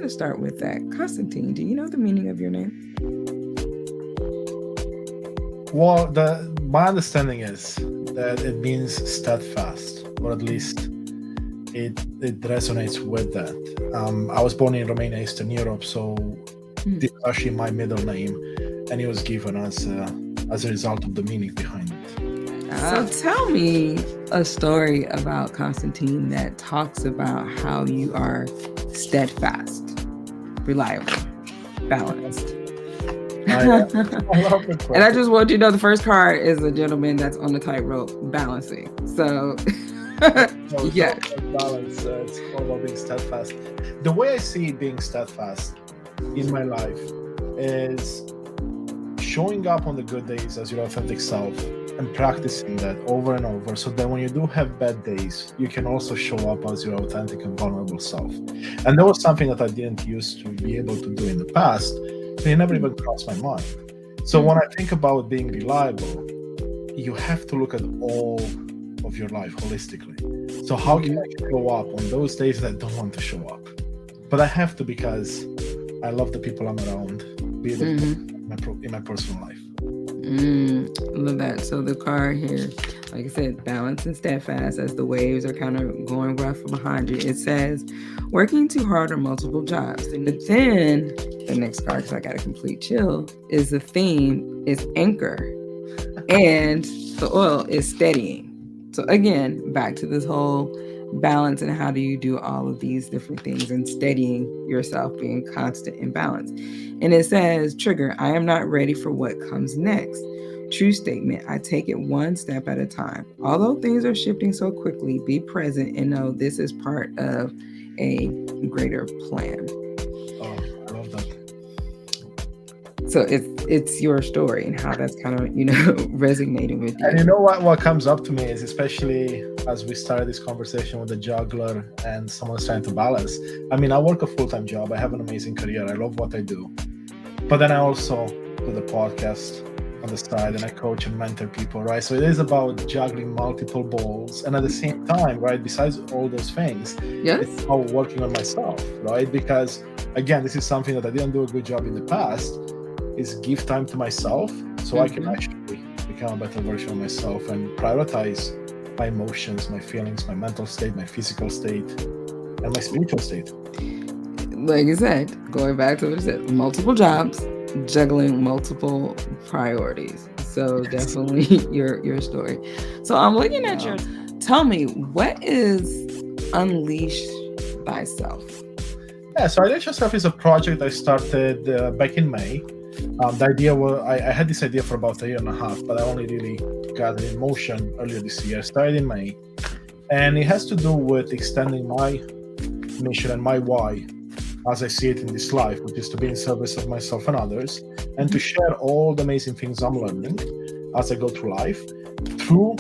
going to start with that. Constantine, do you know the meaning of your name? Well, my understanding is that it means steadfast, or at least it resonates with that. I was born in Romania, Eastern Europe, so this is actually my middle name, and it was given as a result of the meaning behind it. So tell me a story about Constantine that talks about how you are steadfast, reliable, balanced. I love the question. And I just want you to know the first card is a gentleman that's on the tightrope balancing. So, yeah. Balance. It's all about being steadfast. The way I see being steadfast in my life is showing up on the good days as your authentic self and practicing that over and over, so that when you do have bad days, you can also show up as your authentic and vulnerable self. And that was something that I didn't used to be able to do in the past. It never even crossed my mind. So when I think about being reliable, you have to look at all of your life holistically. So how can I show up on those days that I don't want to show up? But I have to, because I love the people I'm around, be it in my personal life. Love that. So the card here, like I said, balance and steadfast as the waves are kind of going rough behind you. It says, working too hard on multiple jobs. And then the next card, because I got a complete chill, is the theme is anchor. And the oil is steadying. So again, back to this whole balance and how do you do all of these different things and steadying yourself, being constant in balance. And it says, trigger, I am not ready for what comes next. True statement, I take it one step at a time. Although things are shifting so quickly, be present and know this is part of a greater plan. Oh, I love that. So it's your story and how that's kind of, resonating with you. And you know what comes up to me is, especially as we started this conversation with the juggler and someone's trying to balance. I mean, I work a full-time job. I have an amazing career. I love what I do. But then I also do the podcast on the side, and I coach and mentor people, right? So it is about juggling multiple balls. And at the same time, right, besides all those things, it's about working on myself, right? Because again, this is something that I didn't do a good job in the past, is give time to myself so I can actually become a better version of myself and prioritize my emotions, my feelings, my mental state, my physical state, and my spiritual state. Like you said, going back to what you said, multiple jobs, juggling multiple priorities. So definitely your story. So I'm looking at your, tell me, what is Unleash Thyself? Yeah, so Unleash Thyself is a project I started back in May. The idea was, I had this idea for about 1.5 years, but I only really got it in motion earlier this year. Started in May. And it has to do with extending my mission and my why as I see it in this life, which is to be in service of myself and others, and to share all the amazing things I'm learning as I go through life, through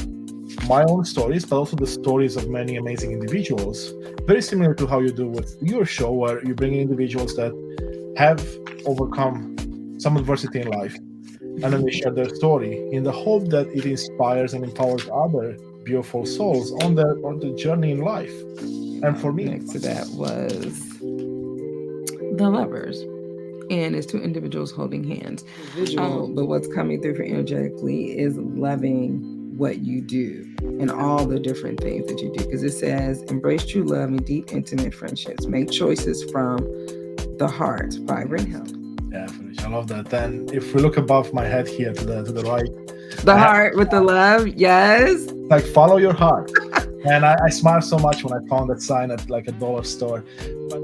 my own stories, but also the stories of many amazing individuals, very similar to how you do with your show, where you bring in individuals that have overcome some adversity in life, and then they share their story in the hope that it inspires and empowers other beautiful souls on the journey in life. And for me, next to that was the Lovers, and it's 2 individuals holding hands. But what's coming through for energetically is loving what you do and all the different things that you do, because it says embrace true love and deep intimate friendships, make choices from the heart, vibrant health. Yeah, Felicia, I love that. And if we look above my head here to the right, the heart with the love, yes, like follow your heart. And I smiled so much when I found that sign at like a dollar store. But